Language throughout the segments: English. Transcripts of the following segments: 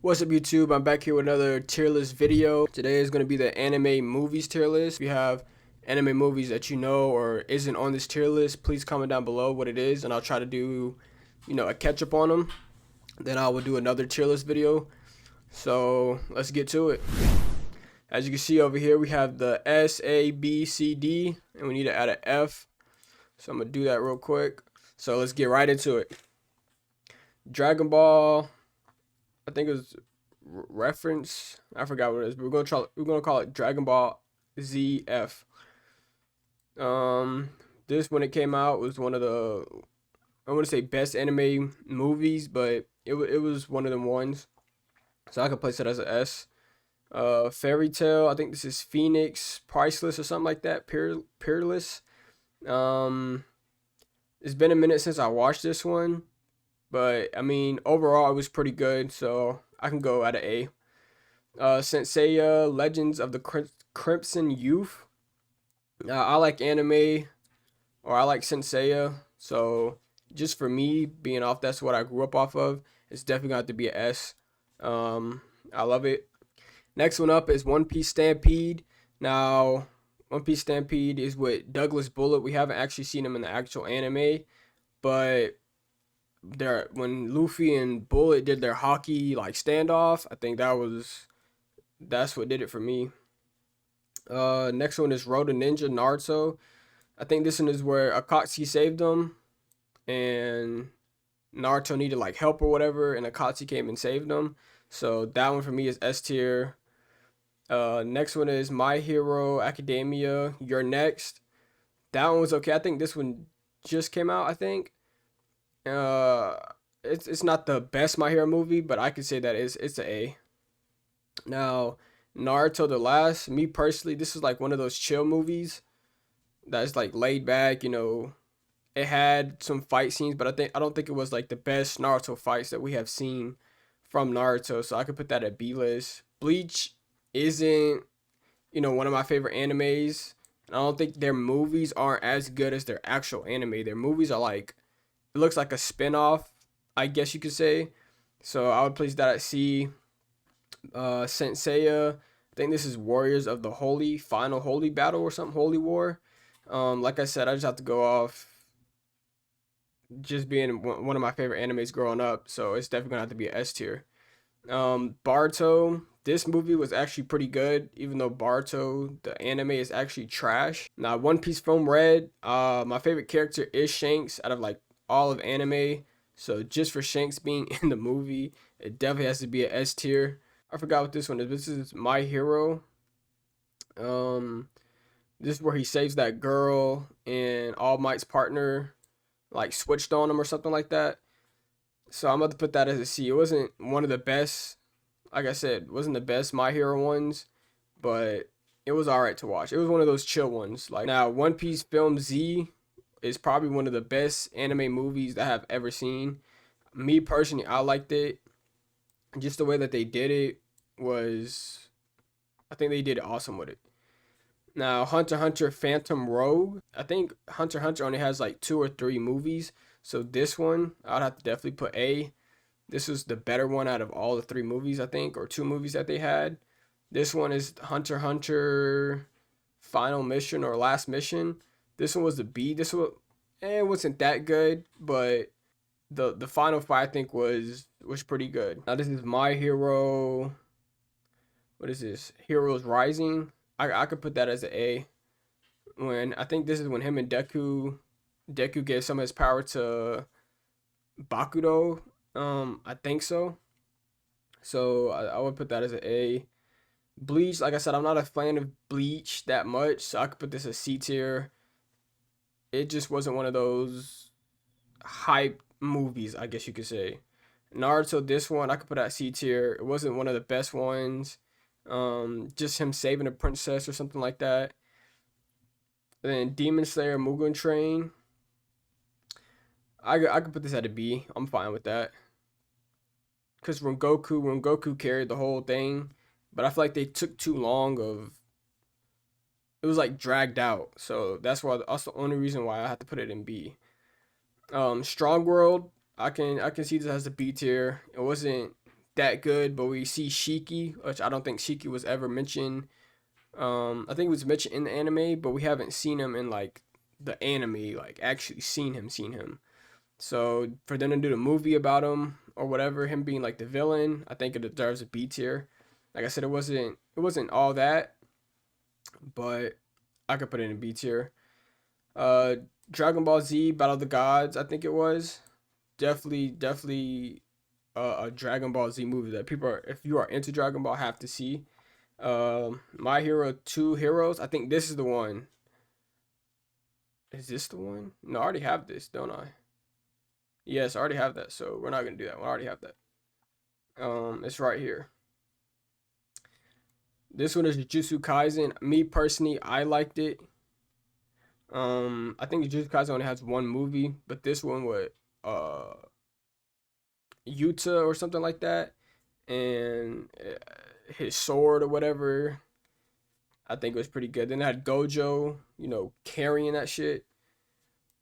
What's up YouTube? I'm back here with another tier list video. Today is going to be the anime movies tier list. If you have anime movies that you know or isn't on this tier list, please comment down below what it is and I'll try to do, a catch up on them. Then I will do another tier list video. So let's get to it. As you can see over here, we have the S, A, B, C, D, and we need to add an F. So I'm going to do that real quick. So let's get right into it. Dragon Ball, I think it was reference. I forgot what it is, but we're gonna call it Dragon Ball ZF. This when it came out was one of the, I want to say, best anime movies, but it was one of them ones. So I could place it as an S. Fairy Tale. I think this is Phoenix Priceless or something like that. Peerless. It's been a minute since I watched this one. But I mean, overall, it was pretty good, so I can go at an A. Senseiya, Legends of the Crimson Youth. I like anime, or I like Senseiya, so just for me, being off that's what I grew up off of, it's definitely got to be an S. I love it. Next one up is One Piece Stampede. Now, One Piece Stampede is with Douglas Bullet. We haven't actually seen him in the actual anime, but when Luffy and Bullet did their hockey like standoff, I think that's what did it for me. Next one is Road to Ninja Naruto. I think this one is where Akatsuki saved him, and Naruto needed like help or whatever, and Akatsuki came and saved him. So that one for me is S tier. Next one is My Hero Academia. You're Next. That one was okay. I think this one just came out, I think. Uh, it's not the best My Hero movie, but I could say that it's an A. Now, Naruto the Last, me personally, this is like one of those chill movies that's like laid back. It had some fight scenes, but I don't think it was like the best Naruto fights that we have seen from Naruto. So I could put that at B list. Bleach isn't one of my favorite animes. And I don't think their movies aren't as good as their actual anime. Their movies are like, it looks like a spin-off, I guess you could say. So I would place that at C. Senseiya, I think this is Warriors of the Final Holy Battle or something, Holy War. Like I said, I just have to go off just being one of my favorite animes growing up. So it's definitely gonna have to be an S tier. Barto, this movie was actually pretty good, even though Barto, the anime, is actually trash. Now, One Piece Film Red, my favorite character is Shanks out of like all of anime. So just for Shanks being in the movie, it definitely has to be an S tier. I forgot what this one is. This is My Hero. This is where he saves that girl and All Might's partner like switched on him or something like that. So I'm about to put that as a C. It wasn't one of the best, like I said, it wasn't the best My Hero ones, but it was alright to watch. It was one of those chill ones. Like now, One Piece Film Z is probably one of the best anime movies that I've ever seen. Me personally, I liked it. Just the way that they did it was, I think they did awesome with it. Now, Hunter x Hunter Phantom Rogue. I think Hunter x Hunter only has like 2 or 3 movies. So this one, I'd have to definitely put A. This was the better one out of all the 3 movies, I think, or 2 movies that they had. This one is Hunter x Hunter Final Mission or Last Mission. This one was the B. This one, it wasn't that good, but the final fight I think was pretty good. Now this is My Hero. What is this? Heroes Rising. I could put that as an A. When I think this is when him and Deku gave some of his power to Bakudo. I think so. So I would put that as an A. Bleach, like I said, I'm not a fan of Bleach that much, so I could put this as C tier. It just wasn't one of those hype movies, I guess you could say. Naruto, this one I could put at C tier. It wasn't one of the best ones. Just him saving a princess or something like that. Then Demon Slayer Mugen Train. I could put this at a B. I'm fine with that. Because Rengoku carried the whole thing. But I feel like they took too long of, it was like dragged out. So that's the only reason why I have to put it in B. Strong World, I can see this as a B tier. It wasn't that good, but we see Shiki, which I don't think Shiki was ever mentioned. I think it was mentioned in the anime, but we haven't seen him in like the anime, like actually seen him. So for them to do the movie about him or whatever, him being like the villain, I think it deserves a B tier. Like I said, it wasn't all that, but I could put it in B tier. Uh, Dragon Ball Z Battle of the Gods, I think it was definitely a Dragon Ball Z movie that people are, if you are into Dragon Ball, have to see. My Hero Two Heroes, I think this is the one. Is this the one? No, I already have this, don't I? Yes, I already have that, so we're not gonna do that. I already have that. It's right here. This one is Jujutsu Kaisen. Me personally, I liked it. I think Jujutsu Kaisen only has one movie, but this one with uh Yuta or something like that, and his sword or whatever, I think it was pretty good. Then I had Gojo, carrying that shit.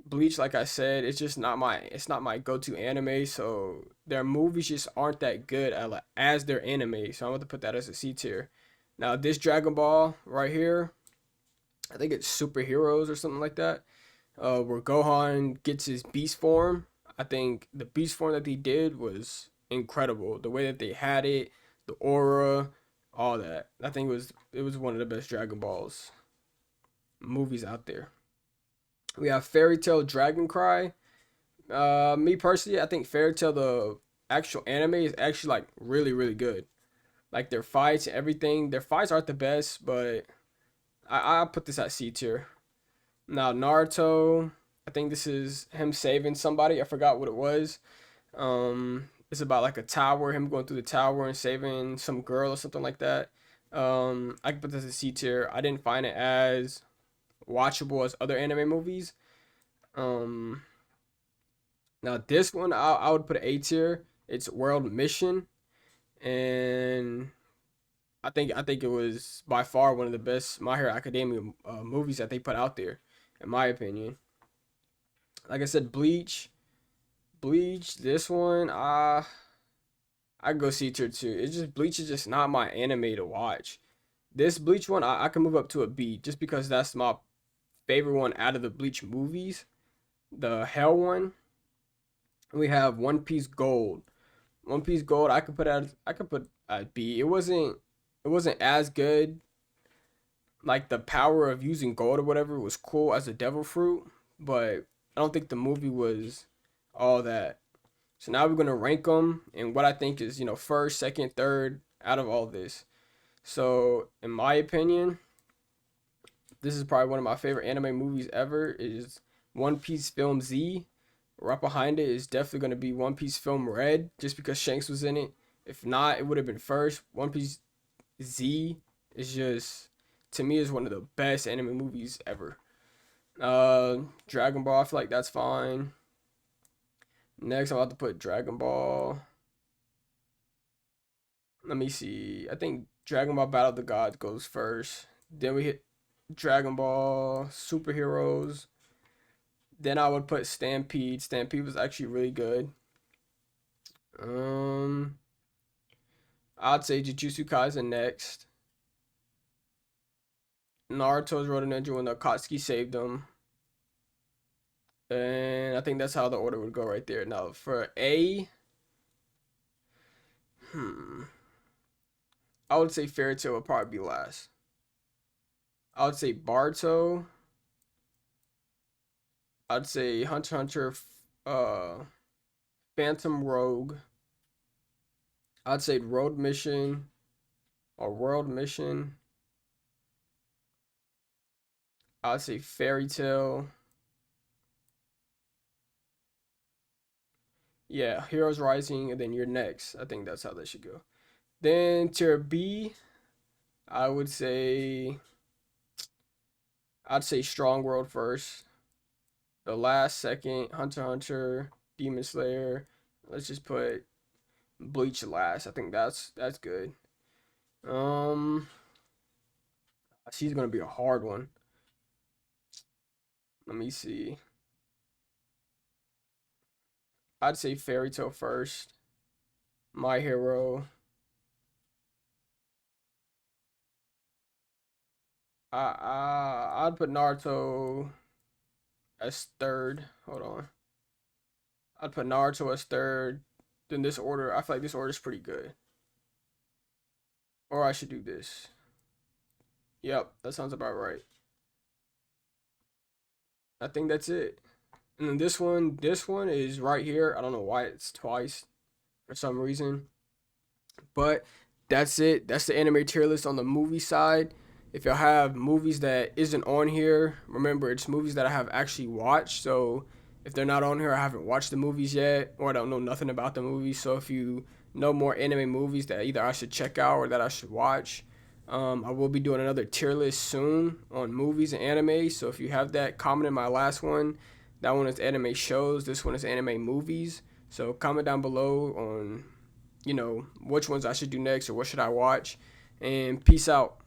Bleach, like I said, it's not my go-to anime, so their movies just aren't that good as their anime. So I'm going to put that as a C tier. Now this Dragon Ball right here, I think it's Superheroes or something like that. Where Gohan gets his beast form. I think the beast form that they did was incredible. The way that they had it, the aura, all that. I think it was one of the best Dragon Balls movies out there. We have Fairy Tail Dragon Cry. Me personally, I think Fairy Tail the actual anime is actually like really really good. Like their fights and everything. Their fights aren't the best, but I put this at C tier. Now Naruto, I think this is him saving somebody. I forgot what it was. It's about like a tower, him going through the tower and saving some girl or something like that. I can put this as C tier. I didn't find it as watchable as other anime movies. Um, Now this one I would put an A tier. It's World Mission, and I think it was by far one of the best My Hero Academia movies that they put out there, in my opinion. Like I said, Bleach. This one, I go C tier too. It's just Bleach is just not my anime to watch. This Bleach one, I can move up to a B just because that's my favorite one out of the Bleach movies. The Hell one, we have One Piece Gold. One Piece Gold, I could put at B. It wasn't as good. Like the power of using gold or whatever was cool as a devil fruit, but I don't think the movie was all that. So now we're gonna rank them and what I think is first, second, third out of all this. So in my opinion, this is probably one of my favorite anime movies ever. Is One Piece Film Z. Right behind it is definitely gonna be One Piece Film Red, just because Shanks was in it. If not, it would have been first. One Piece Z is just, to me, is one of the best anime movies ever. Dragon Ball, I feel like that's fine. Next, I'm about to put Dragon Ball. Let me see. I think Dragon Ball Battle of the Gods goes first. Then we hit Dragon Ball Superheroes. Then I would put Stampede. Stampede was actually really good. Um, I'd say Jujutsu Kaisen next. Naruto's Road to Ninja when the Akatsuki saved him. And I think that's how the order would go right there. Now for A, hmm, I would say Fairy Tail would probably be last. I would say Barto. I'd say Hunter x Hunter, Phantom Rogue. I'd say Road Mission or World Mission. I'd say Fairy Tail. Yeah, Heroes Rising, and then you're next. I think that's how that should go. Then tier B, I would say I'd say Strong World first. The last second, Hunter x Hunter, Demon Slayer. Let's just put Bleach last. I think that's good. Um, she's gonna be a hard one. Let me see. I'd say Fairy Tail first. My Hero. I'd put Naruto as third. Hold on. I'd put Naruto as third. Then this order, I feel like this order is pretty good. Or I should do this. Yep, that sounds about right. I think that's it. And then this one is right here. I don't know why it's twice for some reason. But that's it. That's the anime tier list on the movie side. If y'all have movies that isn't on here, remember it's movies that I have actually watched. So if they're not on here, I haven't watched the movies yet, or I don't know nothing about the movies. So if you know more anime movies that either I should check out or that I should watch, I will be doing another tier list soon on movies and anime. So if you have that, comment in my last one. That one is anime shows. This one is anime movies. So comment down below on which ones I should do next or what should I watch. And peace out.